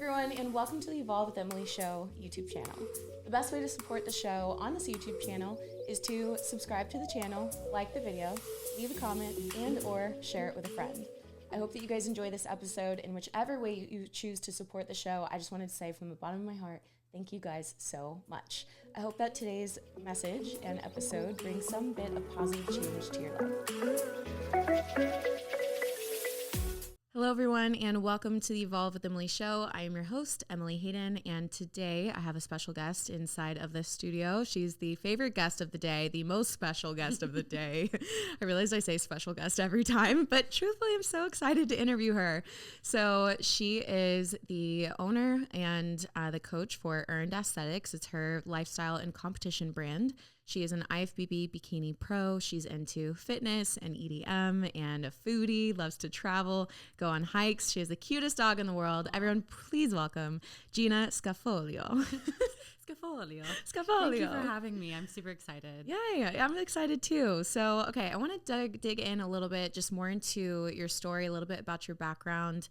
everyone, and welcome to the Evolve with Emily show YouTube channel. The best way to support the show on this YouTube channel is to subscribe to the channel, like the video, leave a comment, and or share it with a friend. I hope that you guys enjoy this episode, and whichever way you choose to support the show, I just wanted to say from the bottom of my heart, thank you guys so much. I hope that today's message and episode brings some bit of positive change to your life. Hello, everyone, and welcome to the Evolve with Emily show. I am your host, Emily Hayden, and today I have a special guest inside of this studio. She's the favorite guest of the day, the most special guest of the day. I realize I say special guest every time, but truthfully, I'm so excited to interview her. So she is the owner and the coach for Earned Aesthetics. It's her lifestyle and competition brand. She is an IFBB Bikini Pro. She's into fitness and EDM and a foodie, loves to travel, go on hikes. She has the cutest dog in the world. Everyone, please welcome Gina Scafoglio. Scafoglio. Scafoglio. Thank you for having me. I'm super excited. Yeah, I'm excited too. So, okay, I want to dig in a little bit, just more into your story, a little bit about your background,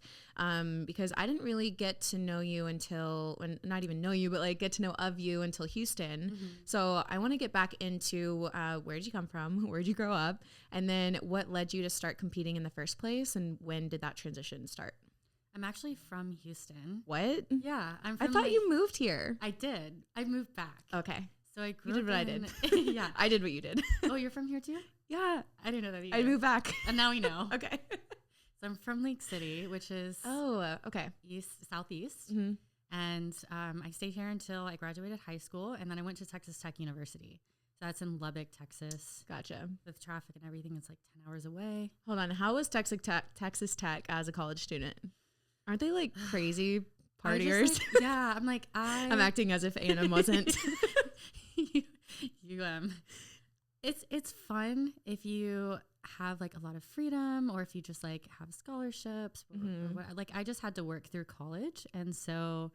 because I didn't really get to know you until, not even know you, but like get to know of you until Houston. Mm-hmm. So I want to get back into where did you come from? Where did you grow up? And then what led you to start competing in the first place? And when did that transition start? I'm actually from Houston. What? Yeah, I'm from I thought you moved here. I did. I moved back. Okay. So I grew You did up what in, I did. Yeah. I did what you did. Oh, you're from here too? Yeah. I didn't know that either. I moved back. And now we know. Okay. So I'm from Lake City, which is okay. southeast. Mm-hmm. And I stayed here until I graduated high school. And then I went to Texas Tech University. So that's in Lubbock, Texas. Gotcha. With traffic and everything, it's like 10 hours away. Hold on. How was Texas Tech as a college student? Aren't they like crazy partiers? I'm like, I'm acting as if A&M wasn't. It's fun if you have like a lot of freedom, or if you just like have scholarships. Like I just had to work through college, and so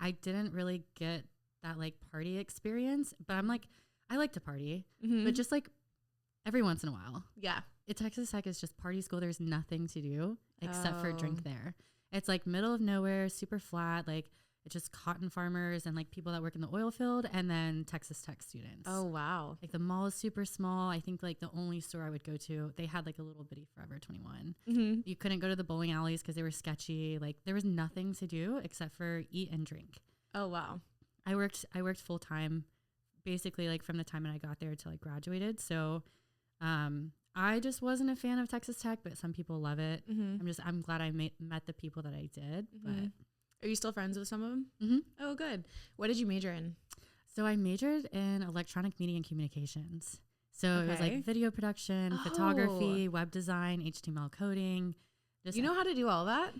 I didn't really get that like party experience. But I'm like, I like to party, but just like every once in a while. Yeah. Texas Tech is just party school. There's nothing to do except for drink there. It's like middle of nowhere, super flat. Like it's just cotton farmers and like people that work in the oil field, and then Texas Tech students. Oh, wow. Like the mall is super small. I think like the only store I would go to, they had like a little bitty Forever 21. Mm-hmm. You couldn't go to the bowling alleys because they were sketchy. Like there was nothing to do except for eat and drink. Oh, wow. I worked full time, basically like from the time that I got there until I graduated. So, I just wasn't a fan of Texas Tech, but some people love it. Mm-hmm. I'm glad I met the people that I did. Mm-hmm. But are you still friends with some of them? Mm-hmm. Oh, good. What did you major in? So I majored in electronic media and communications. So it was like video production, photography, web design, HTML coding. You know how to do all that?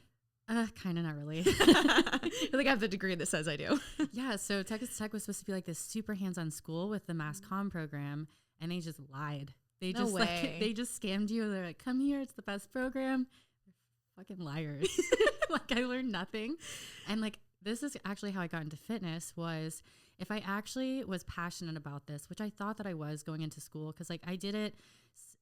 Kind of, not really. I think I have the degree that says I do. Yeah. So Texas Tech was supposed to be like this super hands-on school with the mass comm program, and they just lied. They just scammed you. They're like, come here, it's the best program. They're fucking liars. Like I learned nothing. And like, this is actually how I got into fitness, was if I actually was passionate about this, which I thought that I was going into school. Cause like I did it.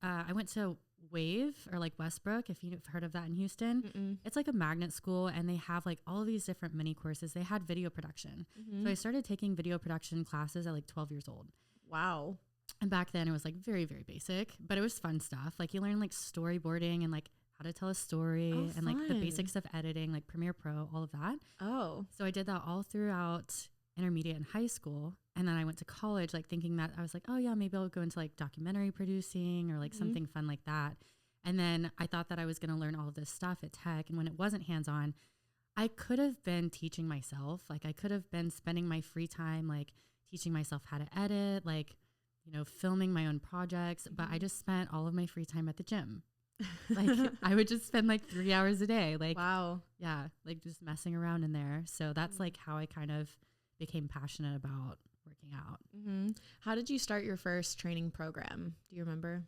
I went to Wave, or like Westbrook, if you've heard of that in Houston. Mm-mm. It's like a magnet school, and they have like all of these different mini courses. They had video production. Mm-hmm. So I started taking video production classes at like 12 years old. Wow. And back then it was like very, very basic, but it was fun stuff. Like you learn like storyboarding and like how to tell a story and like the basics of editing, like Premiere Pro, all of that. Oh. So I did that all throughout intermediate and high school. And then I went to college, like thinking that I was like, oh yeah, maybe I'll go into like documentary producing or like something fun like that. And then I thought that I was going to learn all of this stuff at Tech. And when it wasn't hands-on, I could have been teaching myself. Like I could have been spending my free time, like teaching myself how to edit, like, you know, filming my own projects, but I just spent all of my free time at the gym. Like I would just spend like 3 hours a day. Like, wow. Yeah. Like just messing around in there. So that's like how I kind of became passionate about working out. Mm-hmm. How did you start your first training program? Do you remember?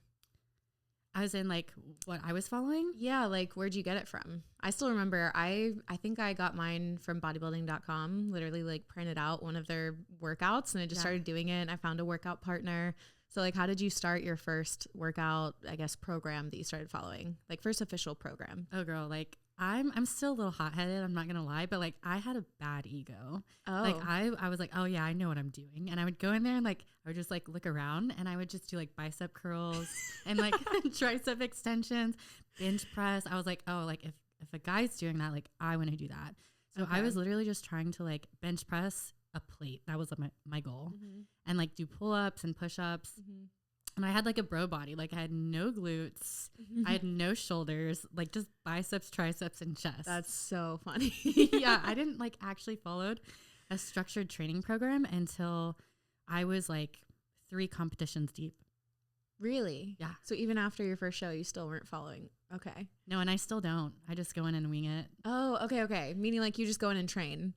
As in like what I was following? Yeah. Like where'd you get it from? I still remember. I think I got mine from bodybuilding.com, literally like printed out one of their workouts, and I just started doing it. And I found a workout partner. So like, how did you start your first workout, I guess, program that you started following? Like first official program? Oh girl, like I'm still a little hot-headed, I'm not gonna lie, but like I had a bad ego. Oh. Like I was like, oh yeah, I know what I'm doing. And I would go in there and like I would just like look around and I would just do like bicep curls and like tricep extensions, bench press. I was like, oh, like if a guy's doing that, like I want to do that. So I was literally just trying to like bench press a plate. That was like my goal. And like do pull-ups and push-ups. And I had like a bro body. Like I had no glutes. I had no shoulders, like just biceps, triceps, and chest. That's so funny. Yeah. I didn't like actually followed a structured training program until I was like 3 competitions deep. Really? Yeah. So even after your first show, you still weren't following. Okay. No, and I still don't. I just go in and wing it. Oh, okay. Meaning like you just go in and train.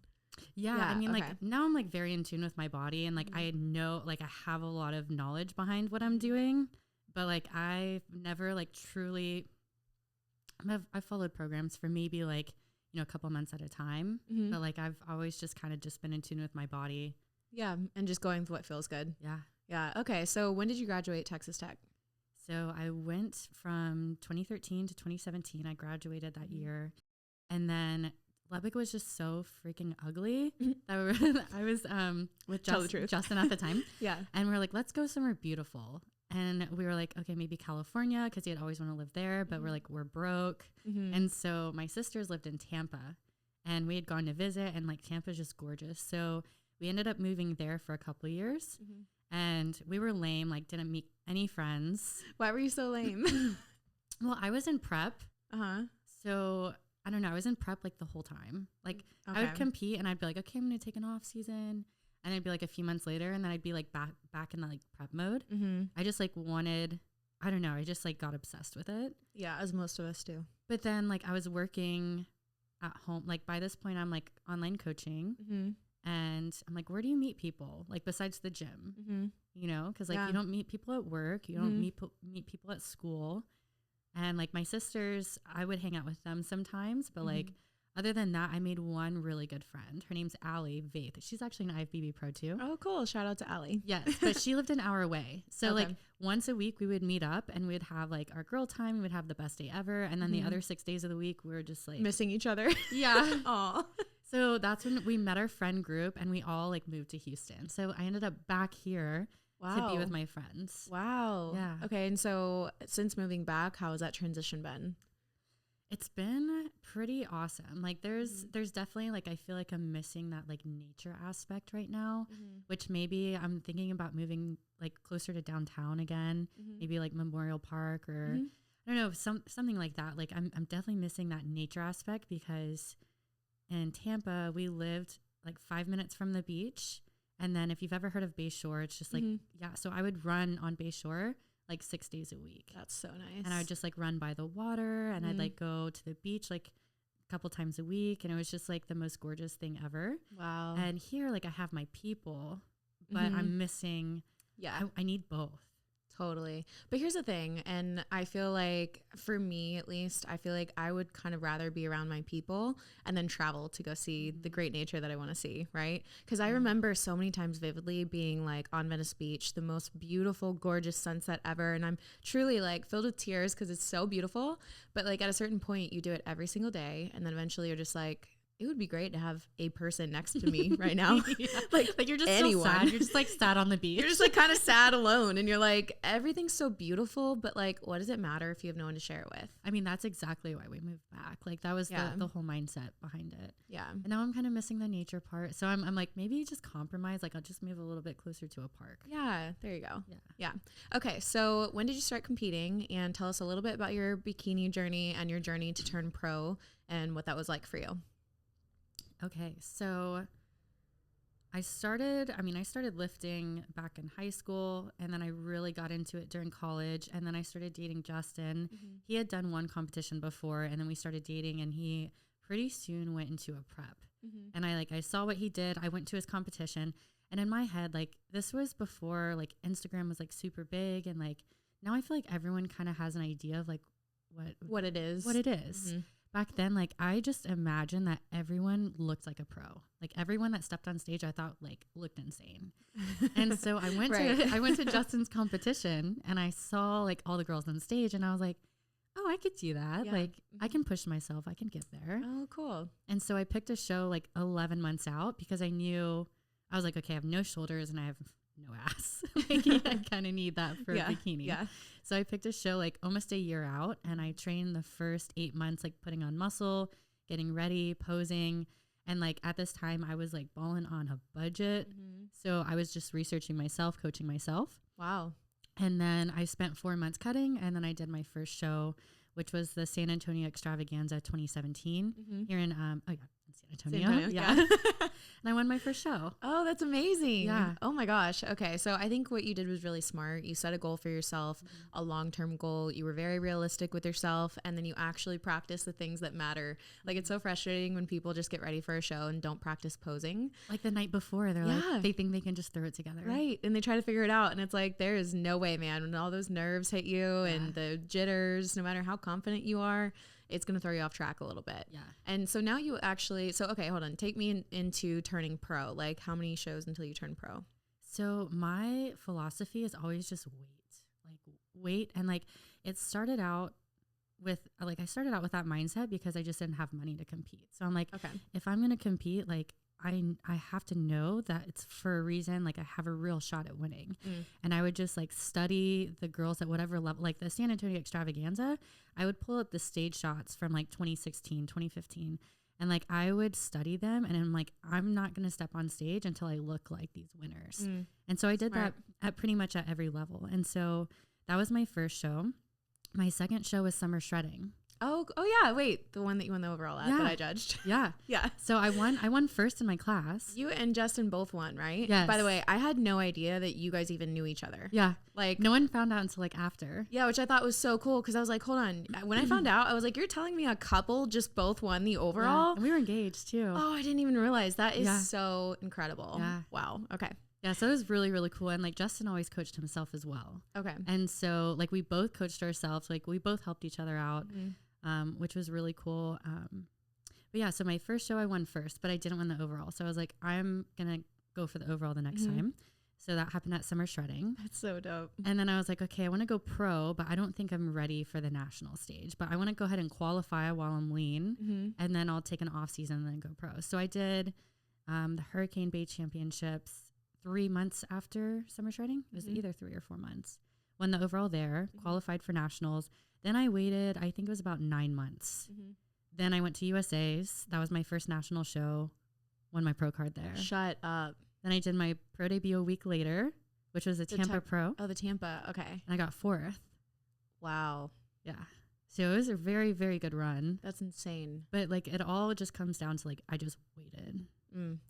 Yeah, I mean, like now I'm like very in tune with my body and like I know, like I have a lot of knowledge behind what I'm doing, but like I've never like truly, I've followed programs for maybe like, you know, a couple months at a time, but like I've always just kind of just been in tune with my body. Yeah, and just going with what feels good. Yeah. Yeah. Okay, so when did you graduate Texas Tech? So I went from 2013 to 2017. I graduated that year, and then Lubbock was just so freaking ugly. I was with Justin at the time. Yeah. And we're like, let's go somewhere beautiful. And we were like, okay, maybe California, because he had always wanted to live there. But we're like, we're broke. And so my sisters lived in Tampa. And we had gone to visit. And like Tampa's just gorgeous. So we ended up moving there for a couple of years. And we were lame, like didn't meet any friends. Why were you so lame? Well, I was in prep. So I don't know. I was in prep like the whole time. Like I would compete and I'd be like, okay, I'm going to take an off season. And I'd be like a few months later and then I'd be like back in the like prep mode. I just like wanted, I don't know. I just like got obsessed with it. Yeah. As most of us do. But then like I was working at home. Like by this point I'm like online coaching and I'm like, where do you meet people? Like besides the gym, you know, cause like you don't meet people at work. You don't meet people at school. And like my sisters, I would hang out with them sometimes. But like other than that, I made one really good friend. Her name's Allie Vaith. She's actually an IFBB Pro too. Oh, cool. Shout out to Allie. Yes. But she lived an hour away. So like once a week we would meet up and we'd have like our girl time. We would have the best day ever. And then the other 6 days of the week, we were just like missing each other. Yeah. Aw. So that's when we met our friend group and we all like moved to Houston. So I ended up back here. To be with my friends. Wow. Yeah. Okay. And so since moving back, how has that transition been? It's been pretty awesome. Like there's definitely like, I feel like I'm missing that like nature aspect right now, which maybe I'm thinking about moving like closer to downtown again, maybe like Memorial Park or I don't know, something like that. Like I'm definitely missing that nature aspect because in Tampa, we lived like 5 minutes from the beach. And then if you've ever heard of Bay Shore, it's just like, so I would run on Bay Shore like 6 days a week. That's so nice. And I would just like run by the water and I'd like go to the beach like a couple times a week. And it was just like the most gorgeous thing ever. Wow. And here, like I have my people, but I'm missing, I need both. Totally. But here's the thing. And I feel like for me, at least, I feel like I would kind of rather be around my people and then travel to go see the great nature that I want to see. Right. Because I remember so many times vividly being like on Venice Beach, the most beautiful, gorgeous sunset ever. And I'm truly like filled with tears because it's so beautiful. But like at a certain point, you do it every single day. And then eventually you're just like, it would be great to have a person next to me right now. like you're just anyone. So sad. You're just like sad on the beach. You're just like kind of sad alone. And you're like, everything's so beautiful, but like, what does it matter if you have no one to share it with? I mean, that's exactly why we moved back. Like that was the whole mindset behind it. Yeah. And now I'm kind of missing the nature part. So I'm like, maybe just compromise. Like I'll just move a little bit closer to a park. Yeah. There you go. Yeah. Okay. So when did you start competing? And tell us a little bit about your bikini journey and your journey to turn pro and what that was like for you. Okay, so I started lifting back in high school, and then I really got into it during college, and then I started dating Justin. He had done one competition before, and then we started dating, and he pretty soon went into a prep. And I saw what he did. I went to his competition, and in my head, like this was before like Instagram was like super big, and like now I feel like everyone kind of has an idea of like what it is. Back then, like I just imagined that everyone looked like a pro. Like everyone that stepped on stage, I thought like looked insane. And so I went to Justin's competition and I saw like all the girls on stage and I was like, oh, I could do that. Like I can push myself. I can get there. Oh, cool. And so I picked a show like 11 months out because I knew, I was like, okay, I have no shoulders and I have no ass. Like, I kind of need that for a bikini. Yeah. So I picked a show like almost a year out, and I trained the first 8 months, like putting on muscle, getting ready, posing. And like at this time I was like balling on a budget. So I was just researching myself, coaching myself. Wow. And then I spent 4 months cutting, and then I did my first show, which was the San Antonio Extravaganza 2017 here in San Antonio. Yeah. And I won my first show. Oh, that's amazing. Yeah. Oh my gosh. Okay. So I think what you did was really smart. You set a goal for yourself, a long-term goal. You were very realistic with yourself, and then you actually practice the things that matter. Like, it's so frustrating when people just get ready for a show and don't practice posing. Like the night before, they're like, they think they can just throw it together. Right. And they try to figure it out. And it's like, there is no way, man. When all those nerves hit you and the jitters, no matter how confident you are, it's going to throw you off track a little bit. Yeah. And so now you actually, okay, hold on. Take me into turning pro. Like, how many shows until you turn pro? So my philosophy is always just wait. And like, it started out with like, I started out with that mindset because I just didn't have money to compete. So I'm like, okay, if I'm going to compete, like I have to know that it's for a reason. Like, I have a real shot at winning. And I would just like study the girls at whatever level, like the San Antonio Extravaganza. I would pull up the stage shots from like 2016, 2015. And like, I would study them, and I'm like, I'm not going to step on stage until I look like these winners. And so I did that at pretty much at every level. And so that was my first show. My second show was Summer Shredding. Oh yeah. Wait, the one that you won the overall at that I judged. Yeah. Yeah. So I won first in my class. You and Justin both won, right? Yes. By the way, I had no idea that you guys even knew each other. Yeah. Like, no one found out until like after. Yeah, which I thought was so cool, because I was like, hold on. When I found out, I was like, you're telling me a couple just both won the overall? Yeah. And we were engaged too. Oh, I didn't even realize. That is so incredible. Yeah. Wow. Okay. Yeah, so it was really, really cool. And like, Justin always coached himself as well. Okay. And so like, we both coached ourselves. Like, we both helped each other out. Which was really cool. But yeah, so my first show I won first, but I didn't win the overall. So I was like, I'm going to go for the overall the next time. So that happened at Summer Shredding. That's so dope. And then I was like, okay, I want to go pro, but I don't think I'm ready for the national stage. But I want to go ahead and qualify while I'm lean, and then I'll take an off season and then go pro. So I did the Hurricane Bay Championships 3 months after Summer Shredding. It was either 3 or 4 months. Won the overall there, qualified for nationals. Then I waited, I think it was about 9 months. Then I went to USA's. That was my first national show. Won my pro card there. Shut up. Then I did my pro debut a week later, which was the Tampa Pro. Oh, the Tampa. Okay. And I got 4th. Wow. Yeah. So it was a very, very good run. That's insane. But like, it all just comes down to like, I just waited.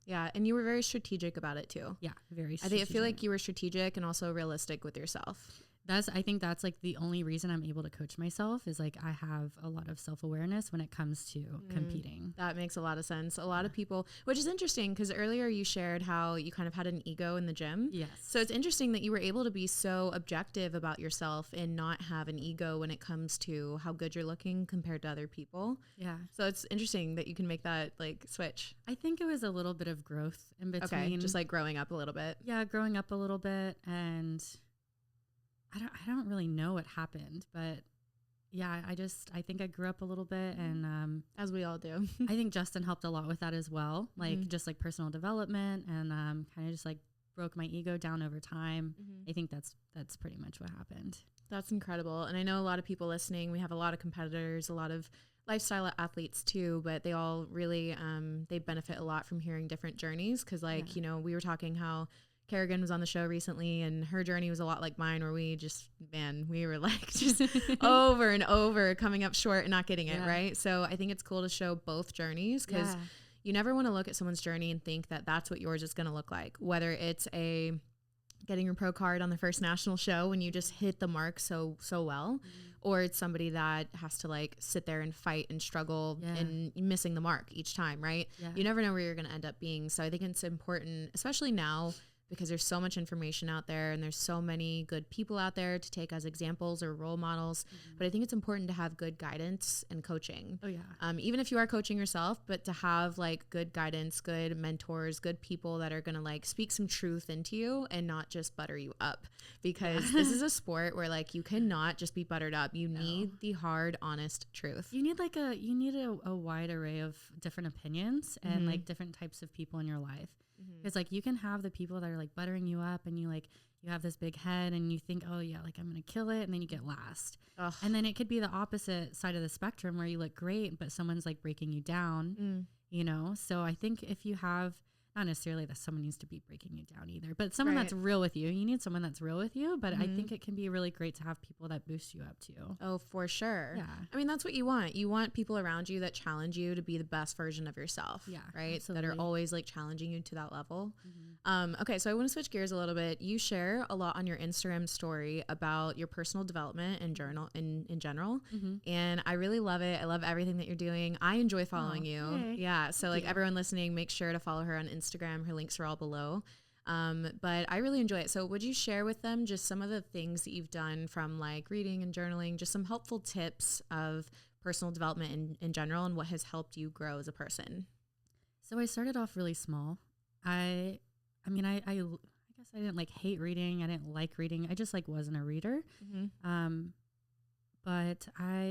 Yeah. And you were very strategic about it too. Yeah. Very strategic. I feel like you were strategic and also realistic with yourself. I think that's like the only reason I'm able to coach myself, is like, I have a lot of self-awareness when it comes to competing. That makes a lot of sense. A lot of people, which is interesting, because earlier you shared how you kind of had an ego in the gym. Yes. So it's interesting that you were able to be so objective about yourself and not have an ego when it comes to how good you're looking compared to other people. Yeah. So it's interesting that you can make that like switch. I think it was a little bit of growth in between. Okay. Just like growing up a little bit. Yeah. Growing up a little bit, and I don't really know what happened, but yeah, I think I grew up a little bit, and as we all do. I think Justin helped a lot with that as well, like just like personal development, and kind of just like broke my ego down over time. I think that's pretty much what happened. That's incredible. And I know a lot of people listening, we have a lot of competitors, a lot of lifestyle athletes too, but they all really they benefit a lot from hearing different journeys, because like, you know, we were talking how Kerrigan was on the show recently, and her journey was a lot like mine, where we were like just over and over coming up short and not getting it, right? So I think it's cool to show both journeys, because you never want to look at someone's journey and think that that's what yours is going to look like, whether it's getting your pro card on the first national show when you just hit the mark so well, or it's somebody that has to like sit there and fight and struggle and missing the mark each time, right? You never know where you're going to end up being. So I think it's important, especially now, because there's so much information out there and there's so many good people out there to take as examples or role models. But I think it's important to have good guidance and coaching. Oh yeah. Even if you are coaching yourself, but to have like good guidance, good mentors, good people that are going to like speak some truth into you and not just butter you up, because this is a sport where like you cannot just be buttered up. You need the hard, honest truth. You need like a wide array of different opinions and like different types of people in your life. Because like you can have the people that are like buttering you up and you have this big head and you think, oh yeah, like I'm going to kill it. And then you get last. Ugh. And then it could be the opposite side of the spectrum where you look great, but someone's like breaking you down, you know? So I think if you have, not necessarily that someone needs to be breaking you down either, but someone that's real with you. You need someone that's real with you, but I think it can be really great to have people that boost you up too. Oh, for sure. Yeah. I mean, that's what you want. You want people around you that challenge you to be the best version of yourself. Yeah. Right. Absolutely. That are always like challenging you to that level. Okay. So I want to switch gears a little bit. You share a lot on your Instagram story about your personal development and journal in general. And I really love it. I love everything that you're doing. I enjoy following you. Yay. Yeah. So like everyone listening, make sure to follow her on Instagram. Her links are all below. But I really enjoy it. So would you share with them just some of the things that you've done from like reading and journaling, just some helpful tips of personal development in general and what has helped you grow as a person? So I started off really small. I guess I didn't like hate reading. I didn't like reading. I just like wasn't a reader. But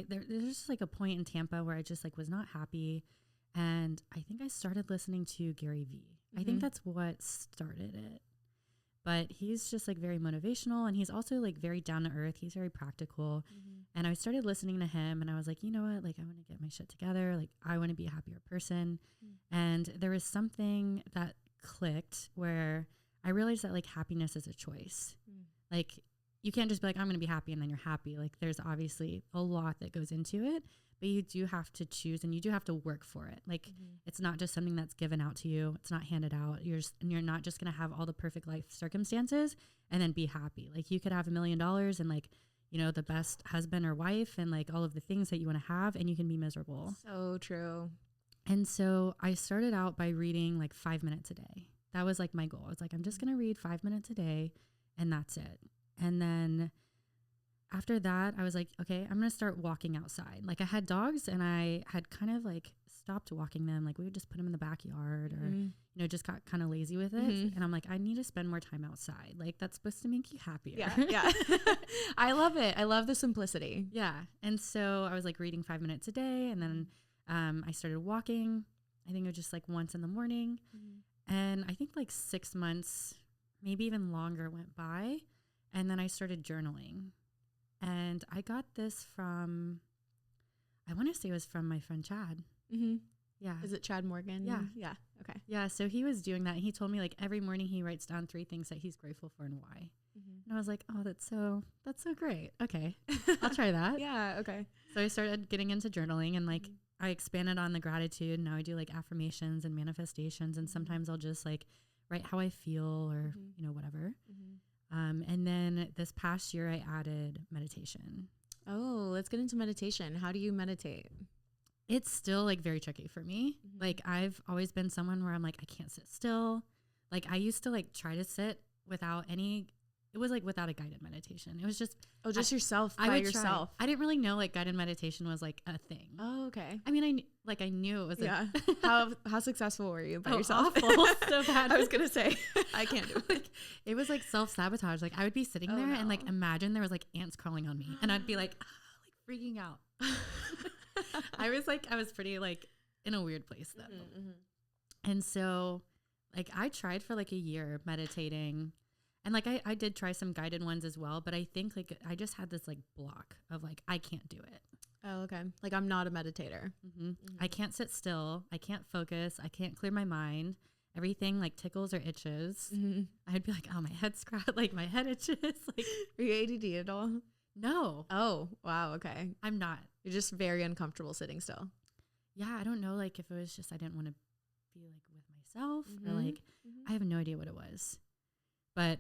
there's just like a point in Tampa where I just like was not happy. And I think I started listening to Gary Vee. I think that's what started it. But he's just like very motivational and he's also like very down to earth. He's very practical. And I started listening to him and I was like, you know what? Like I want to get my shit together. Like I want to be a happier person. And there was something that clicked where I realized that like happiness is a choice. Like you can't just be like, I'm going to be happy and then you're happy. Like there's obviously a lot that goes into it. But you do have to choose and you do have to work for it. Like it's not just something that's given out to you. It's not handed out. You're not just going to have all the perfect life circumstances and then be happy. Like you could have $1 million and like, you know, the best husband or wife and like all of the things that you want to have and you can be miserable. So true. And so I started out by reading like 5 minutes a day. That was like my goal. I was like, I'm just going to read 5 minutes a day and that's it. And then after that, I was like, okay, I'm going to start walking outside. Like I had dogs and I had kind of like stopped walking them. Like we would just put them in the backyard or, you know, just got kind of lazy with it. And I'm like, I need to spend more time outside. Like that's supposed to make you happier. Yeah. I love it. I love the simplicity. Yeah. And so I was like reading 5 minutes a day. And then I started walking. I think it was just like once in the morning. And I think like 6 months, maybe even longer went by. And then I started journaling. And I got this from, I want to say it was from my friend Chad. Yeah. Is it Chad Morgan? Yeah. Yeah. Okay. Yeah. So he was doing that. And he told me like every morning he writes down 3 things that he's grateful for and why. And I was like, oh, that's so great. Okay. I'll try that. Yeah. Okay. So I started getting into journaling and like I expanded on the gratitude. Now I do like affirmations and manifestations. And sometimes I'll just like write how I feel or, you know, whatever. And then this past year I added meditation. Oh, let's get into meditation. How do you meditate? It's still like very tricky for me. Like I've always been someone where I'm like, I can't sit still. Like I used to like try to sit without it was like without a guided meditation. It was just, yourself by yourself. I didn't really know like guided meditation was like a thing. Oh, okay. I mean, I knew it was. Yeah. How successful were you by yourself? Awful. So bad. I was going to say, I can't do it. It was like self-sabotage. Like I would be sitting there and like imagine there was like ants crawling on me and I'd be like freaking out. I was pretty like in a weird place though. And so like I tried for like a year meditating. And like I did try some guided ones as well, but I think like I just had this like block of like I can't do it. Oh, okay. Like I'm not a meditator. I can't sit still. I can't focus. I can't clear my mind. Everything like tickles or itches. I'd be like, oh, my head like my head itches. Like, are you ADD at all? No. Oh, wow. Okay. I'm not. You're just very uncomfortable sitting still. Yeah, I don't know. Like if it was just I didn't want to be like with myself or like I have no idea what it was, but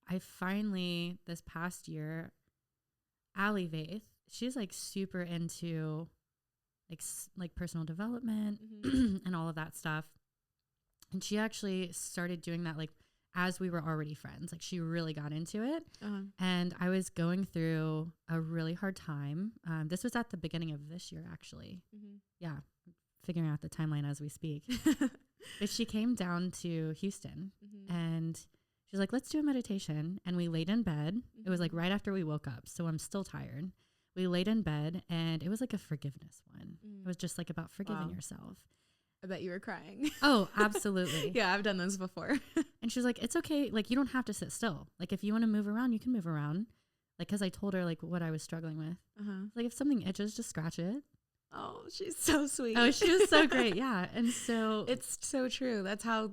I finally, this past year, Allie Vaith, she's like super into like personal development and all of that stuff. And she actually started doing that like as we were already friends. Like she really got into it. And I was going through a really hard time. This was at the beginning of this year, actually. Yeah. Figuring out the timeline as we speak. But she came down to Houston and she's like, let's do a meditation. And we laid in bed. It was like right after we woke up. So I'm still tired. We laid in bed and it was like a forgiveness one. It was just like about forgiving yourself. I bet you were crying. Oh, absolutely. Yeah, I've done those before. And she was like, it's okay. Like, you don't have to sit still. Like, if you want to move around, you can move around. Like, because I told her, like, what I was struggling with. Like, if something itches, just scratch it. Oh, she's so sweet. Oh, she was so great. Yeah. And so. It's so true. That's how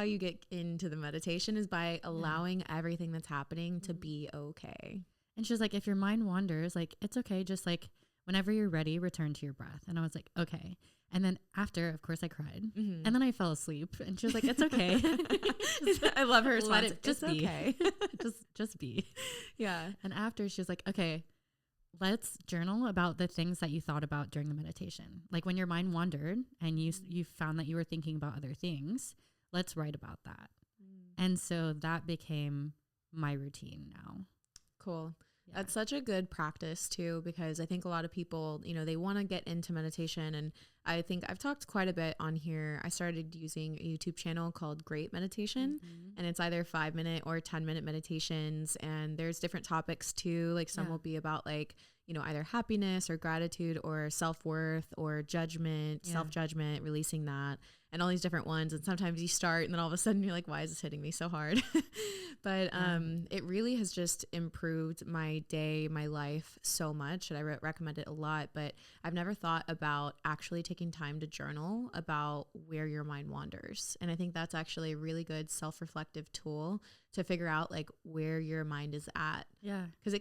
you get into the meditation, is by allowing everything that's happening to be okay. And she was like, if your mind wanders, like, it's okay. Just like, whenever you're ready, return to your breath. And I was like, okay. And then after, of course, I cried. And then I fell asleep. And she was like, it's okay. I love her response. Just be. Okay. just be. Yeah. And after, she was like, okay, let's journal about the things that you thought about during the meditation. Like when your mind wandered and you found that you were thinking about other things, let's write about that. And so that became my routine now. Cool. Yeah. That's such a good practice too, because I think a lot of people, they want to get into meditation. And I think I've talked quite a bit on here. I started using a YouTube channel called Great Meditation, and it's either 5-minute or 10-minute meditations. And there's different topics too. Like some will be about like, either happiness or gratitude or self-worth or judgment, self-judgment, releasing that, and all these different ones. And sometimes you start and then all of a sudden you're like, why is this hitting me so hard? But it really has just improved my day, my life so much. And I recommend it a lot. But I've never thought about actually taking time to journal about where your mind wanders. And I think that's actually a really good self-reflective tool to figure out like where your mind is at. Yeah. Because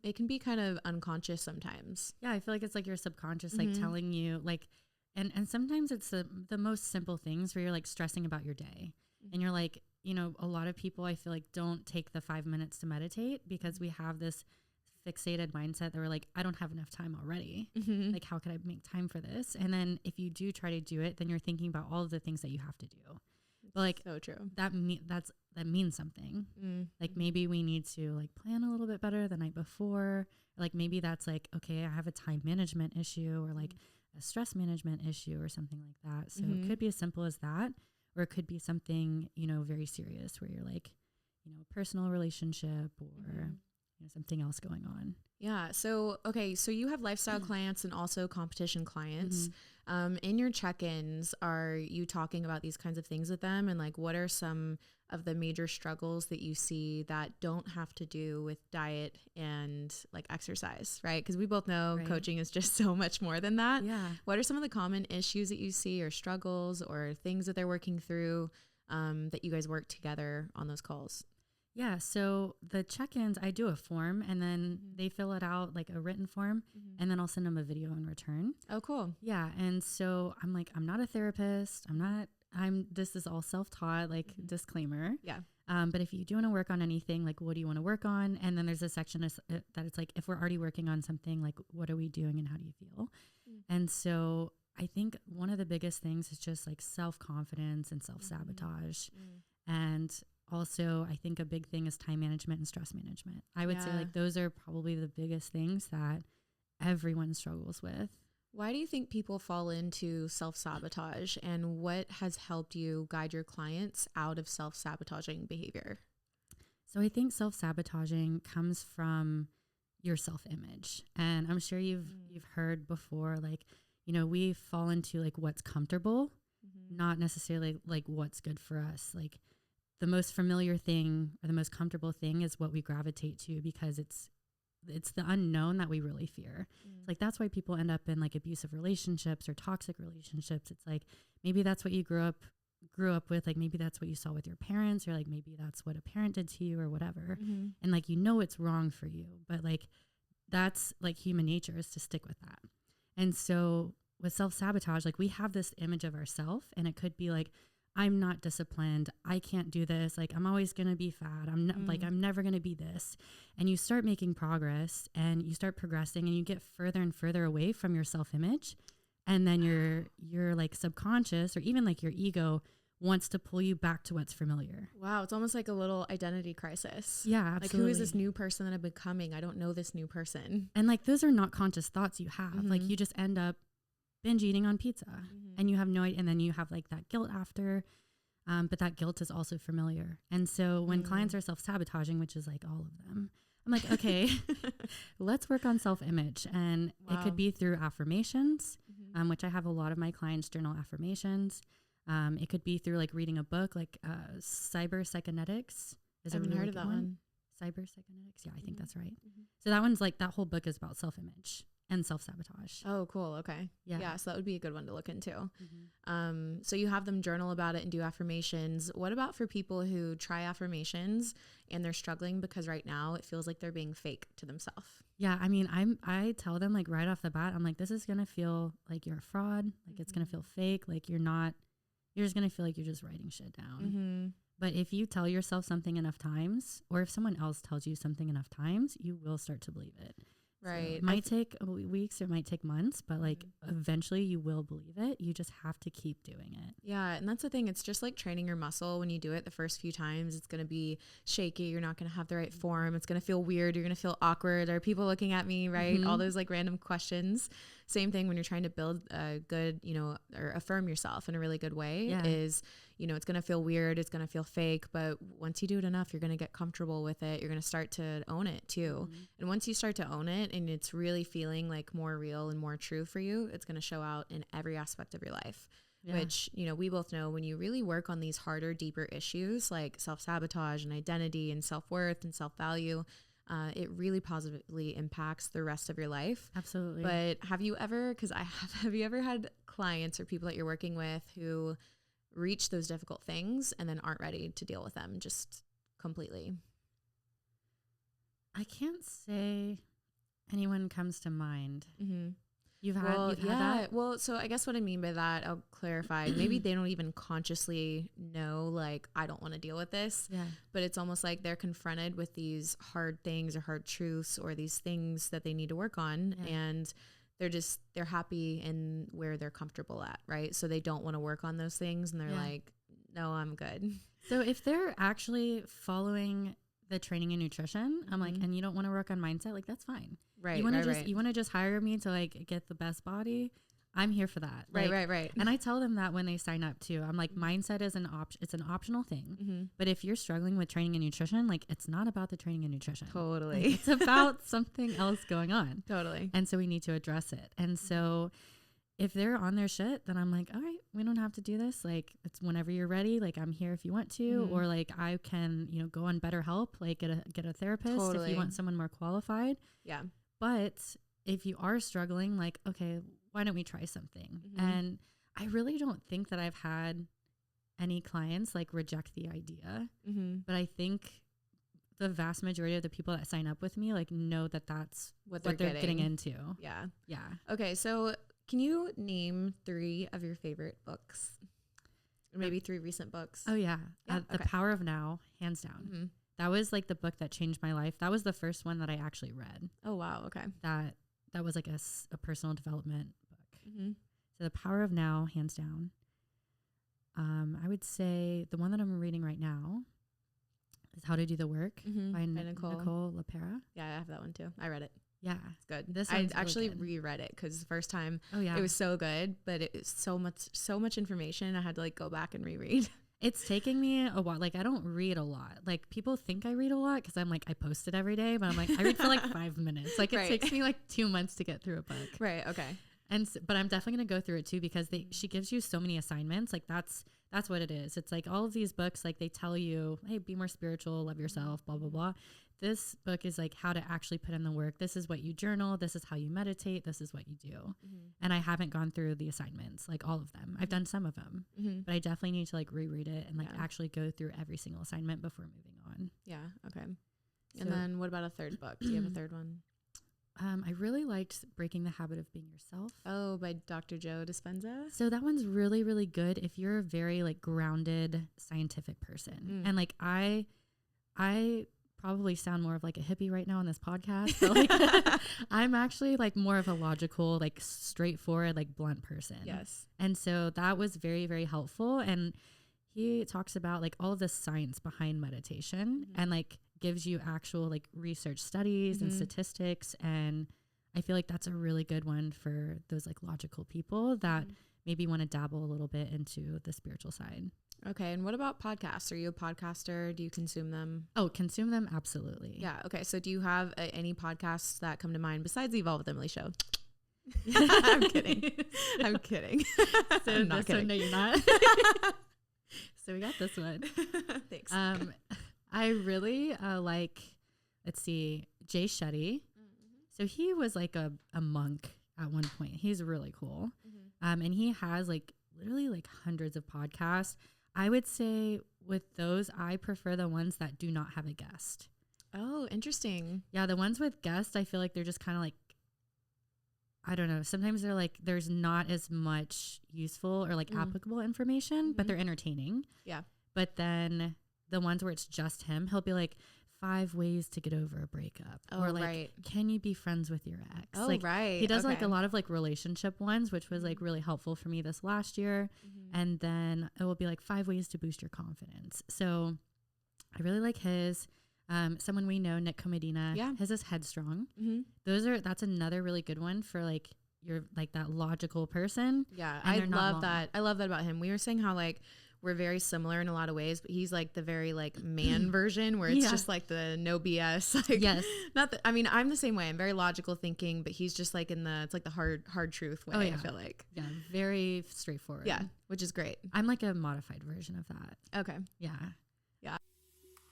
it can be kind of unconscious sometimes. Yeah. I feel like it's like your subconscious, like telling you like, and sometimes it's the most simple things where you're like stressing about your day and you're like, a lot of people I feel like don't take the 5 minutes to meditate because we have this fixated mindset that we're like, I don't have enough time already. Like, how could I make time for this? And then if you do try to do it, then you're thinking about all of the things that you have to do. But like, so true. That means something. Like maybe we need to like plan a little bit better the night before. Like maybe that's like, okay, I have a time management issue or like a stress management issue or something like that. So it could be as simple as that, or it could be something, very serious where you're like, a personal relationship or something else going on. Yeah. So, okay. So you have lifestyle clients and also competition clients. In your check-ins, are you talking about these kinds of things with them? And like, what are some of the major struggles that you see that don't have to do with diet and like exercise, right? Because we both know coaching is just so much more than that. Yeah. What are some of the common issues that you see or struggles or things that they're working through that you guys work together on those calls? Yeah. So the check-ins, I do a form and then they fill it out like a written form and then I'll send them a video in return. Oh, cool. Yeah. And so I'm like, I'm not a therapist. This is all self-taught, like disclaimer. Yeah. But if you do want to work on anything, like what do you want to work on? And then there's a section that it's like, if we're already working on something, like what are we doing and how do you feel? And so I think one of the biggest things is just like self-confidence and self-sabotage. And also, I think a big thing is time management and stress management. I would say like those are probably the biggest things that everyone struggles with. Why do you think people fall into self-sabotage, and what has helped you guide your clients out of self-sabotaging behavior? So I think self-sabotaging comes from your self-image. And I'm sure you've heard before, like, we fall into like what's comfortable, not necessarily like what's good for us. Like the most familiar thing or the most comfortable thing is what we gravitate to because it's the unknown that we really fear. Like that's why people end up in like abusive relationships or toxic relationships. It's like maybe that's what you grew up with, like maybe that's what you saw with your parents, or like maybe that's what a parent did to you or whatever. And like it's wrong for you, but like that's like human nature is to stick with that. And so with self-sabotage, like we have this image of ourselves, and it could be like, I'm not disciplined. I can't do this. Like, I'm always going to be fat. I'm never going to be this. And you start making progress and you start progressing and you get further and further away from your self-image. And then your like subconscious or even like your ego wants to pull you back to what's familiar. Wow. It's almost like a little identity crisis. Yeah, absolutely. Like, who is this new person that I'm becoming? I don't know this new person. And like, those are not conscious thoughts you have. Like, you just end up binge eating on pizza and you have no idea. And then you have like that guilt after. But that guilt is also familiar. And so when clients are self-sabotaging, which is like all of them, I'm like, okay, let's work on self-image. And it could be through affirmations, which I have a lot of my clients journal affirmations. It could be through like reading a book, like Cyber Psychonetics. I haven't heard of that one. Cyber Psychonetics. Yeah, I think that's right. So that one's like, that whole book is about self-image and self-sabotage. Oh, cool. Okay. Yeah. So that would be a good one to look into. So you have them journal about it and do affirmations. What about for people who try affirmations and they're struggling because right now it feels like they're being fake to themselves? Yeah. I mean, I tell them like right off the bat, I'm like, this is going to feel like you're a fraud. Like it's going to feel fake. Like you're just going to feel like you're just writing shit down. But if you tell yourself something enough times, or if someone else tells you something enough times, you will start to believe it. Right. So it might take weeks or it might take months, but like eventually you will believe it. You just have to keep doing it. Yeah. And that's the thing. It's just like training your muscle. When you do it the first few times, it's going to be shaky. You're not going to have the right form. It's going to feel weird. You're going to feel awkward. Are people looking at me? Right. All those like random questions. Same thing when you're trying to build a good, or affirm yourself in a really good way is, it's going to feel weird. It's going to feel fake. But once you do it enough, you're going to get comfortable with it. You're going to start to own it too. And once you start to own it and it's really feeling like more real and more true for you, it's going to show out in every aspect of your life. Which, we both know when you really work on these harder, deeper issues like self-sabotage and identity and self-worth and self-value, it really positively impacts the rest of your life. Absolutely. But have you ever had clients or people that you're working with who reach those difficult things and then aren't ready to deal with them just completely? I can't say anyone comes to mind. You've had that? Well, so I guess what I mean by that, I'll clarify. Maybe they don't even consciously know, like, I don't want to deal with this. Yeah. But it's almost like they're confronted with these hard things or hard truths or these things that they need to work on. Yeah. And they're happy in where they're comfortable at, right? So they don't want to work on those things. And they're like, no, I'm good. So if they're actually following the training and nutrition, I'm like, and you don't want to work on mindset, like that's fine. Right. You want to you want to just hire me to like get the best body. I'm here for that. Like, Right. And I tell them that when they sign up too. I'm like, mindset is it's an optional thing. But if you're struggling with training and nutrition, like it's not about the training and nutrition. Totally. Like, it's about something else going on. Totally. And so we need to address it. And so if they're on their shit, then I'm like, all right, we don't have to do this. Like it's whenever you're ready. Like I'm here if you want to, or like I can, go on BetterHelp, like get a therapist if you want someone more qualified. Yeah. But if you are struggling, like, okay, why don't we try something? And I really don't think that I've had any clients like reject the idea, but I think the vast majority of the people that sign up with me, like know that that's what they're getting into. Yeah. Yeah. Okay. So can you name 3 of your favorite books? Or maybe 3 recent books? Oh yeah. The Power of Now, hands down. That was like the book that changed my life. That was the first one that I actually read. Oh, wow. Okay. That was like a personal development book. So The Power of Now, hands down. I would say the one that I'm reading right now is How to Do the Work by Nicole LaPera. Yeah, I have that one too. I read it. Yeah. It's good. I actually reread it because the first time it was so good, but it was so much information. I had to like go back and reread. It's taking me a while. Like I don't read a lot. Like people think I read a lot because I'm like, I post it every day, but I'm like, I read for like 5 minutes. Like it takes me like 2 months to get through a book. Right. Okay. But I'm definitely going to go through it too, because she gives you so many assignments. Like that's what it is. It's like all of these books, like they tell you, hey, be more spiritual, love yourself, blah, blah, blah. This book is like how to actually put in the work. This is what you journal. This is how you meditate. This is what you do. And I haven't gone through the assignments, like all of them. I've done some of them, but I definitely need to like reread it and like actually go through every single assignment before moving on. Yeah. Okay. And then what about a third book? Do you have a third one? I really liked Breaking the Habit of Being Yourself. Oh, by Dr. Joe Dispenza. So that one's really, really good if you're a very like grounded scientific person. And like I probably sound more of like a hippie right now on this podcast, but like I'm actually like more of a logical, like straightforward, like blunt person. Yes. And so that was very, very helpful. And he talks about like all of the science behind meditation and like gives you actual like research studies and statistics. And I feel like that's a really good one for those like logical people that maybe want to dabble a little bit into the spiritual side. Okay. And what about podcasts? Are you a podcaster? Do you consume them? Oh, consume them. Absolutely. Yeah. Okay. So do you have any podcasts that come to mind besides the Evolve with Emily show? I'm kidding. I'm kidding. So I'm not this kidding. one, no, you're not. So we got this one. Thanks. I really like, let's see, Jay Shetty. So he was like a monk at one point. He's really cool. And he has like literally like hundreds of podcasts. I would say with those, I prefer the ones that do not have a guest. Oh, interesting. Yeah, the ones with guests, I feel like they're just kind of like, I don't know. Sometimes they're like, there's not as much useful or like applicable information, but they're entertaining. Yeah. But then the ones where it's just him, he'll be like, 5 ways to get over a breakup. Oh, or like, right. can you be friends with your ex? Oh, like, right. He does like a lot of like relationship ones, which was like really helpful for me this last year. And then it will be like 5 ways to boost your confidence. So I really like his. Someone we know, Nick Comedina, his is Headstrong. That's another really good one for like, you're like that logical person. Yeah. I love that. I love that about him. We were saying how like, we're very similar in a lot of ways, but he's like the very like man version where it's just like the no BS. Like, not that, I mean, I'm the same way. I'm very logical thinking, but he's just like it's like the hard truth way. I feel like. Yeah. Very straightforward. Yeah. Which is great. I'm like a modified version of that. Okay. Yeah. Yeah.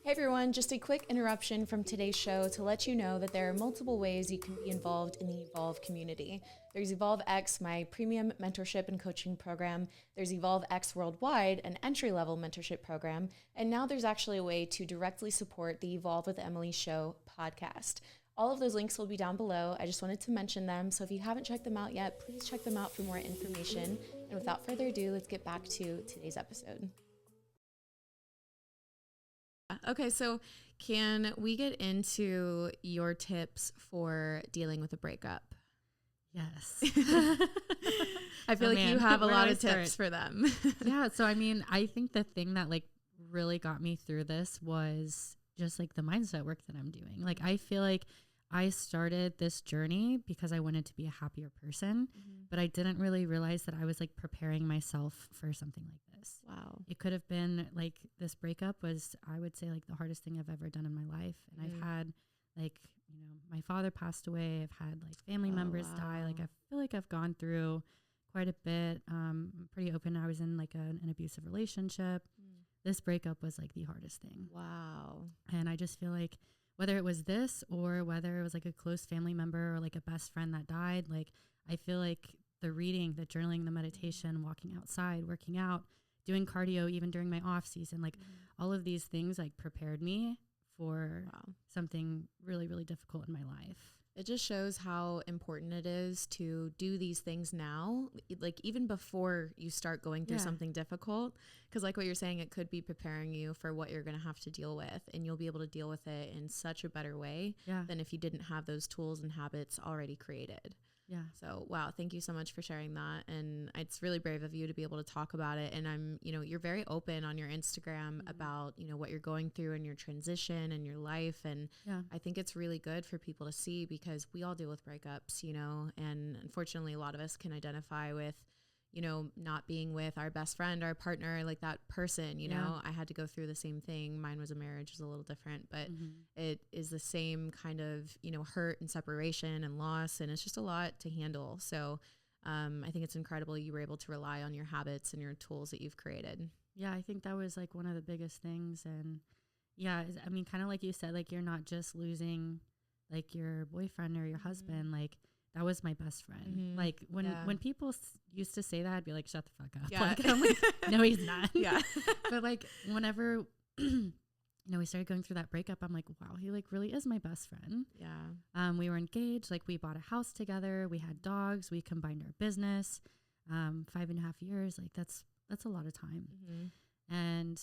Hey everyone, just a quick interruption from today's show to let you know that there are multiple ways you can be involved in the Evolve community. There's Evolve X, my premium mentorship and coaching program. There's Evolve X Worldwide, an entry-level mentorship program. And now there's actually a way to directly support the Evolve with Emily show podcast. All of those links will be down below. I just wanted to mention them. So if you haven't checked them out yet, please check them out for more information. And without further ado, let's get back to today's episode. Okay, so can we get into your tips for dealing with a breakup? Yes. I feel like you have a lot of tips for them. Yeah, so I mean, I think the thing that like really got me through this was just like the mindset work that I'm doing. Like I feel like I started this journey because I wanted to be a happier person, but I didn't really realize that I was like preparing myself for something like this. Wow. It could have been like this breakup was, I would say, like the hardest thing I've ever done in my life. And I've had like, you know, my father passed away. I've had like family members die. Like I feel like I've gone through quite a bit. I'm pretty open. I was in like an abusive relationship. This breakup was like the hardest thing. Wow. And I just feel like whether it was this or whether it was like a close family member or like a best friend that died, like I feel like the reading, the journaling, the meditation, walking outside, working out, doing cardio even during my off season, like all of these things like prepared me for something really, really difficult in my life. It just shows how important it is to do these things now, like even before you start going through something difficult. Because like what you're saying, it could be preparing you for what you're going to have to deal with, and you'll be able to deal with it in such a better way than if you didn't have those tools and habits already created. Yeah. So, wow. Thank you so much for sharing that. And it's really brave of you to be able to talk about it. And I'm, you know, you're very open on your Instagram about, you know, what you're going through in your transition and your life. And I think it's really good for people to see because we all deal with breakups, you know, and unfortunately a lot of us can identify with, you know, not being with our best friend, our partner, like that person, you know. I had to go through the same thing. Mine was a marriage, it was a little different, but it is the same kind of, you know, hurt and separation and loss. And it's just a lot to handle. So I think it's incredible you were able to rely on your habits and your tools that you've created. Yeah, I think that was like one of the biggest things. And yeah, I mean, kind of like you said, like you're not just losing like your boyfriend or your husband, like that was my best friend. Like when people used to say that, I'd be like, shut the fuck up. Like, I'm like, no, he's not. But like whenever, you know, we started going through that breakup, I'm like, wow, he like really is my best friend. We were engaged. Like we bought a house together. We had dogs. We combined our business. 5.5 years. Like that's a lot of time. And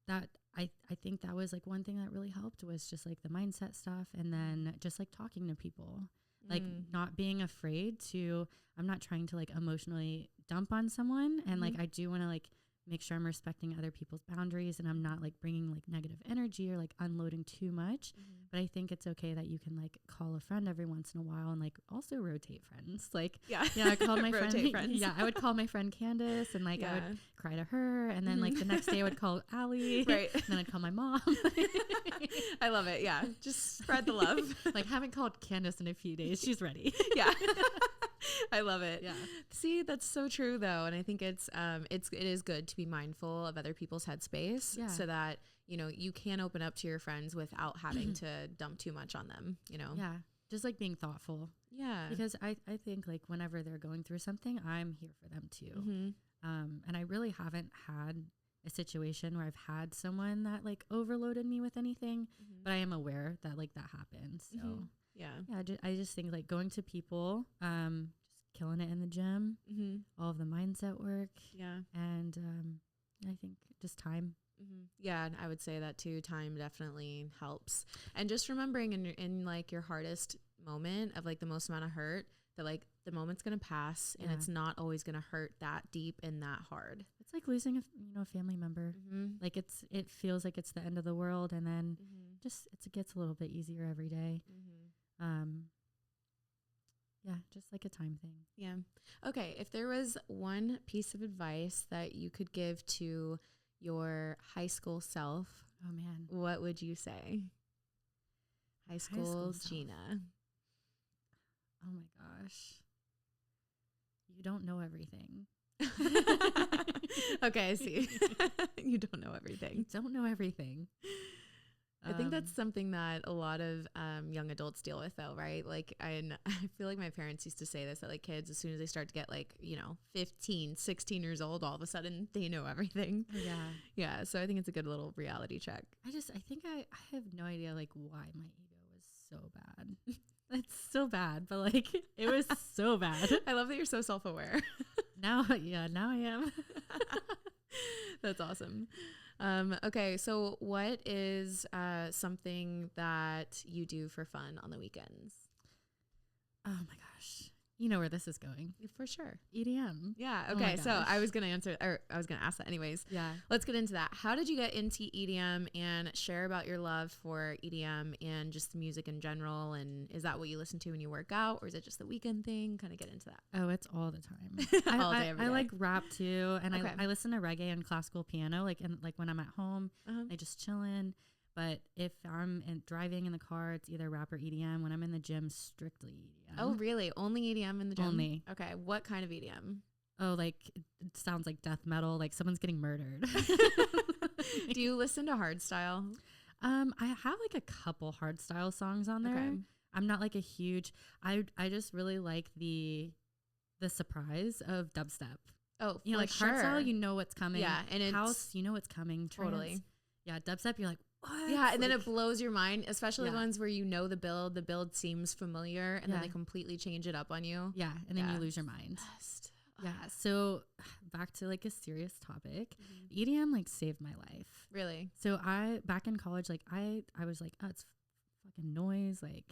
that, I think that was like one thing that really helped was just like the mindset stuff. And then just like talking to people. Like not being afraid to, I'm not trying to like emotionally dump on someone. And like, I do want to like make sure I'm respecting other people's boundaries and I'm not like bringing like negative energy or like unloading too much. But I think it's okay that you can like call a friend every once in a while and like also rotate friends. Like, yeah, I called my friend. Yeah, I would call my friend Candace and like I would cry to her. And then like the next day I would call Allie. Right. And then I'd call my mom. I love it. Yeah. Just spread the love. Like haven't called Candace in a few days. She's ready. Yeah. I love it. Yeah. See, that's so true though. And I think it is good to be mindful of other people's headspace so that, you know, you can open up to your friends without having to dump too much on them, you know? Yeah. Just like being thoughtful. Yeah. Because I think like whenever they're going through something, I'm here for them too. And I really haven't had a situation where I've had someone that like overloaded me with anything, but I am aware that like that happens. So I just think like going to people, just killing it in the gym, all of the mindset work. Yeah. And I think just time. Yeah, and I would say that too. Time definitely helps. And just remembering in like your hardest moment of like the most amount of hurt that like the moment's going to pass and it's not always going to hurt that deep and that hard. It's like losing a family member. Like it feels like it's the end of the world and then just it gets a little bit easier every day. Yeah, just like a time thing. Yeah. Okay, if there was one piece of advice that you could give to your high school self, oh man, what would you say? High school Gina. Oh my gosh. You don't know everything. Okay, I see. You don't know everything. You don't know everything. I think that's something that a lot of young adults deal with though, right? Like I feel like my parents used to say this, that like kids, as soon as they start to get like, 15, 16 years old, all of a sudden they know everything. Yeah. Yeah. So I think it's a good little reality check. I think I have no idea like why my ego was so bad. It's still bad, but like it was so bad. I love that you're so self-aware. Now I am. That's awesome. Okay, so what is something that you do for fun on the weekends? Oh my gosh. You know where this is going. For sure. EDM. Yeah. Okay. So I was going to ask that anyways. Yeah. Let's get into that. How did you get into EDM and share about your love for EDM and just music in general? And is that what you listen to when you work out or is it just the weekend thing? Kind of get into that. Oh, it's all the time. All day, every day. I like rap too. And I listen to reggae and classical piano, like when I'm at home, I just chillin'. But if I'm driving in the car, it's either rap or EDM. When I'm in the gym, strictly EDM. Oh, really? Only EDM in the gym? Only. Okay. What kind of EDM? Oh, like it sounds like death metal, like someone's getting murdered. Do you listen to hardstyle? I have like a couple hardstyle songs on there. Okay. I'm not like a huge. I just really like the surprise of dubstep. Oh, like hardstyle, you know what's coming. Yeah, and house, you know what's coming. Totally. Trance, yeah, dubstep, you're like, what? Yeah, and then it blows your mind, especially the ones where you know the build seems familiar, and then they completely change it up on you. Yeah, and then you lose your mind. Best. Yeah, so back to like a serious topic. EDM like saved my life. Really? So back in college, like I was like, oh, it's fucking noise. Like,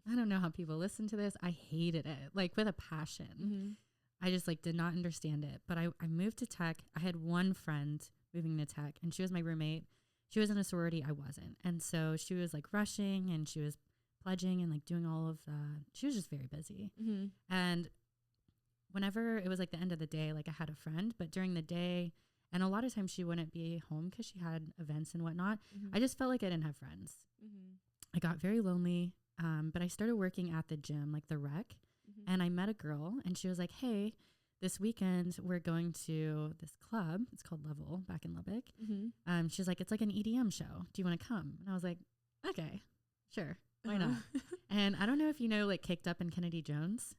I don't know how people listen to this. I hated it, like with a passion. I just like did not understand it. But I moved to tech. I had one friend moving to tech, and she was my roommate. She was in a sorority, I wasn't. And so she was like rushing and she was pledging and like doing all of she was just very busy. And whenever it was like the end of the day, like I had a friend, but during the day, and a lot of times she wouldn't be home because she had events and whatnot. I just felt like I didn't have friends. I got very lonely, but I started working at the gym, like the rec, and I met a girl and she was like, hey, this weekend we're going to this club. It's called Level back in Lubbock. She's like, it's like an EDM show. Do you want to come? And I was like, okay, sure. Why not? And I don't know if you know like Caked Up and Kennedy Jones.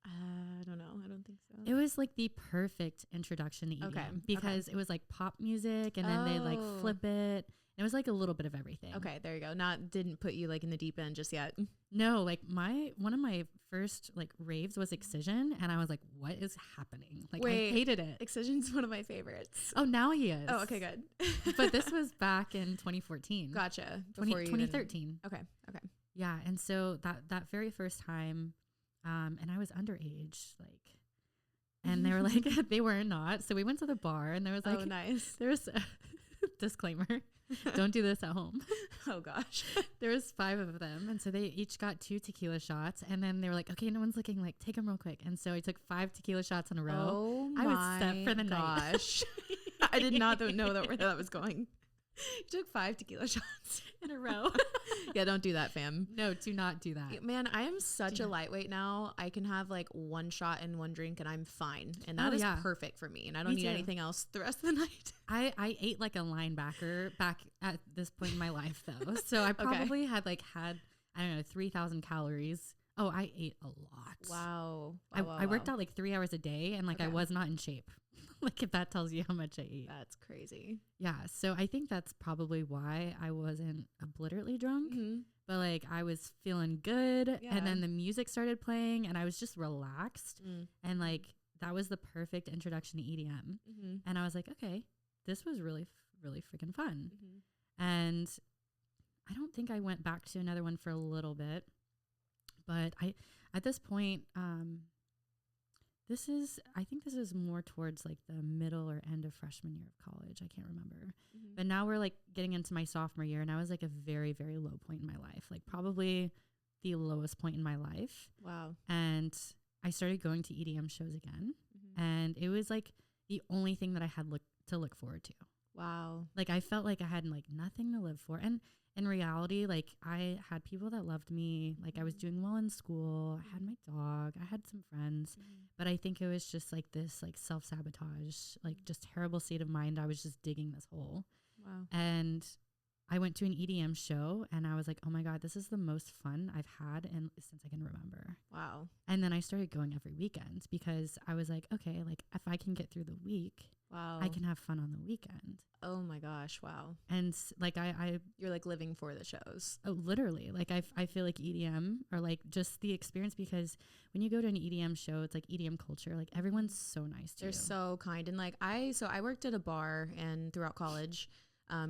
I don't know. I don't think so. It was like the perfect introduction to EDM because it was like pop music and then they like flip it. It was like a little bit of everything. Okay, there you go. Didn't put you like in the deep end just yet. No, like one of my first like raves was Excision, and I was like, what is happening? Like, I hated it. Excision's one of my favorites. Oh, now he is. Oh, okay, good. But this was back in 2014. Gotcha. 2013. Okay. Yeah, and so that very first time, and I was underage, like And they were like, they were not. So we went to the bar and there was like, oh, nice. There was a disclaimer. Don't do this at home. Oh gosh. There was 5 of them. And so they each got 2 tequila shots. And then they were like, okay, no one's looking, like, take them real quick. And so I took 5 tequila shots in a row. Oh I was set for the night. I did not know that where that was going. You took 5 tequila shots in a row. Yeah, don't do that, fam. No, do not do that. Man, I am such a lightweight now. I can have like 1 shot and 1 drink and I'm fine. And that is perfect for me. And I don't need anything else the rest of the night. I ate like a linebacker back at this point in my life though. So I probably had, I don't know, 3,000 calories. Oh, I ate a lot. Wow. I worked out like 3 hours a day and I was not in shape. Like if that tells you how much I ate. That's crazy. Yeah. So I think that's probably why I wasn't obliterately drunk, but like I was feeling good. Yeah. And then the music started playing and I was just relaxed. And like that was the perfect introduction to EDM. And I was like, okay, this was really, really freaking fun. And I don't think I went back to another one for a little bit, but at this point, I think this is more towards like the middle or end of freshman year of college. I can't remember. But now we're like getting into my sophomore year and I was like a very, very low point in my life, like probably the lowest point in my life. Wow. And I started going to EDM shows again. And it was like the only thing that I had to look forward to. Wow. Like I felt like I had like nothing to live for. And in reality, like I had people that loved me. Like I was doing well in school. I had my dog. I had some friends. But I think it was just like this like self-sabotage, like just terrible state of mind. I was just digging this hole. Wow. And I went to an EDM show and I was like, oh my God, this is the most fun I've had since I can remember. Wow. And then I started going every weekend because I was like, okay, like if I can get through the week, wow, I can have fun on the weekend. Oh my gosh. Wow. And like you're like living for the shows. Oh, literally. Like I feel like EDM or like just the experience, because when you go to an EDM show, it's like EDM culture. Like everyone's so nice to you. They're so kind. And like I worked at a bar and throughout college,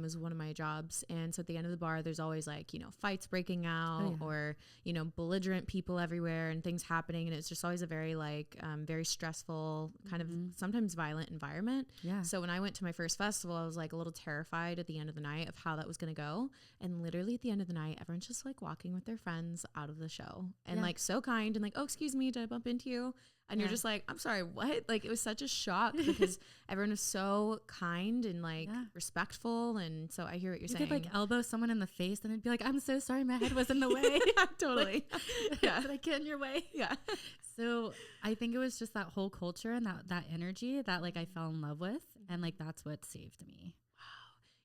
was one of my jobs. And so at the end of the bar, there's always like, fights breaking out or, belligerent people everywhere and things happening. And it's just always a very like, very stressful kind of sometimes violent environment. Yeah. So when I went to my first festival, I was like a little terrified at the end of the night of how that was going to go. And literally at the end of the night, everyone's just like walking with their friends out of the show and like so kind and like, oh, excuse me, did I bump into you? And you're just like, I'm sorry, what? Like, it was such a shock because everyone was so kind and like respectful. And so I hear what you're saying. You could like elbow someone in the face and it'd be like, I'm so sorry, my head was in the way. Yeah, totally. Like, did I get in your way? Yeah. So I think it was just that whole culture and that energy that like I fell in love with. And like, that's what saved me.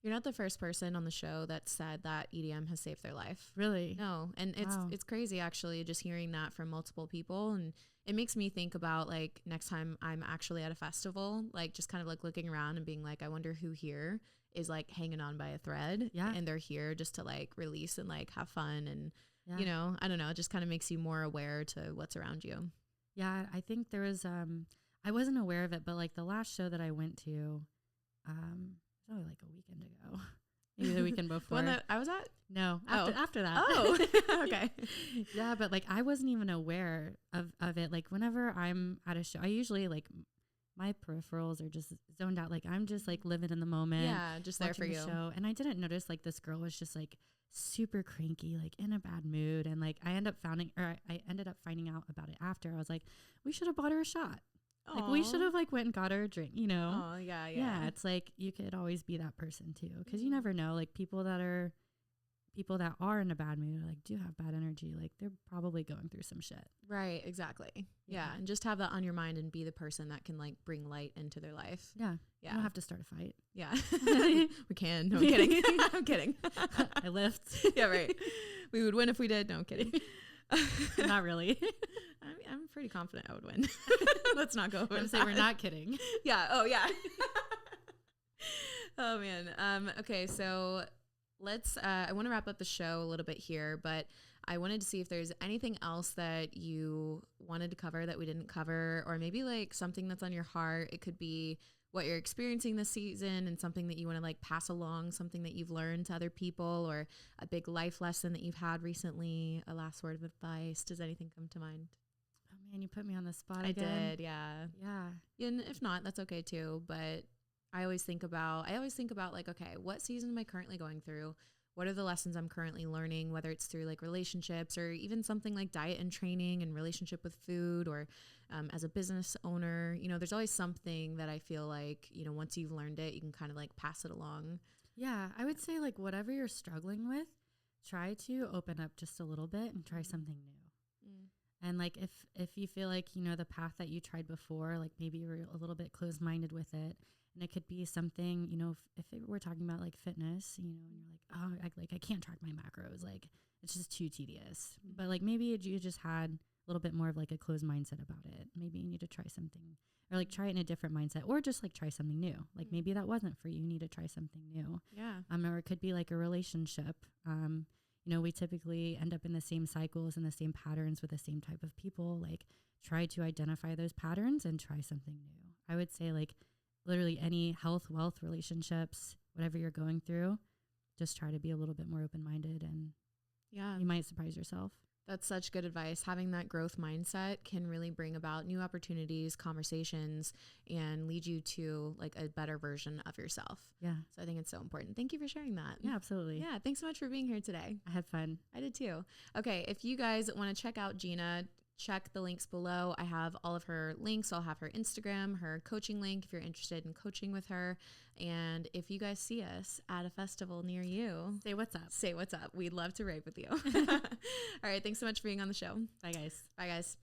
You're not the first person on the show that said that EDM has saved their life. Really? No. And it's crazy actually just hearing that from multiple people. And it makes me think about like next time I'm actually at a festival, like just kind of like looking around and being like, I wonder who here is like hanging on by a thread. Yeah. And they're here just to like release and like have fun. And, I don't know, it just kind of makes you more aware to what's around you. Yeah. I think there was, I wasn't aware of it, but like the last show that I went to, probably like a weekend ago, maybe the weekend before. One that I was at? No, after that. Oh, okay. Yeah, but like I wasn't even aware of it. Like whenever I'm at a show, I usually like my peripherals are just zoned out. Like I'm just like living in the moment. Yeah, just there for you. Show. And I didn't notice like this girl was just like super cranky, like in a bad mood. And like I ended up finding out about it after. I was like, we should have bought her a shot. Like we should have like went and got her a drink, Oh yeah. Yeah, it's like you could always be that person too, because you never know. Like people that are in a bad mood, like do have bad energy. Like they're probably going through some shit. Right. Exactly. Yeah. And just have that on your mind and be the person that can like bring light into their life. Yeah. You don't have to start a fight. Yeah. We can. No, I'm kidding. I'm kidding. I lift. Yeah. Right. We would win if we did. No, I'm kidding. Not really. I'm pretty confident I would win. Let's not go over that. Say we're not kidding. Yeah. Oh yeah. Oh man. Okay. So let's, I want to wrap up the show a little bit here, but I wanted to see if there's anything else that you wanted to cover that we didn't cover, or maybe like something that's on your heart. It could be what you're experiencing this season and something that you want to like pass along, something that you've learned to other people, or a big life lesson that you've had recently, a last word of advice. Does anything come to mind? Oh Man, you put me on the spot I again. did, yeah. Yeah. And if not, that's okay too. But I always think about like, okay, what season am I currently going through? What are the lessons I'm currently learning, whether it's through like relationships or even something like diet and training and relationship with food, or as a business owner, you know, there's always something that I feel like, you know, once you've learned it, you can kind of like pass it along. Yeah. I would say like whatever you're struggling with, try to open up just a little bit and try something new. And like if you feel like, you know, the path that you tried before, like maybe you're a little bit closed-minded with it, and it could be something, you know, if we're talking about like fitness, you know, and you're like, oh, I can't track my macros, like it's just too tedious. But like maybe you just had a little bit more of like a closed mindset about it. Maybe you need to try something, or like try it in a different mindset, or just like try something new. Like maybe that wasn't for you. You need to try something new. Yeah. Or it could be like a relationship. You know, we typically end up in the same cycles and the same patterns with the same type of people. Like try to identify those patterns and try something new. I would say like literally any health, wealth, relationships, whatever you're going through, just try to be a little bit more open-minded, and you might surprise yourself. That's such good advice. Having that growth mindset can really bring about new opportunities, conversations, and lead you to like a better version of yourself. Yeah. So I think it's so important. Thank you for sharing that. Yeah, absolutely. Yeah. Thanks so much for being here today. I had fun. I did too. Okay. If you guys want to check out Gina, check the links below. I have all of her links. I'll have her Instagram, her coaching link if you're interested in coaching with her. And if you guys see us at a festival near you, say what's up. Say what's up. We'd love to rave with you. All right. Thanks so much for being on the show. Bye, guys. Bye, guys.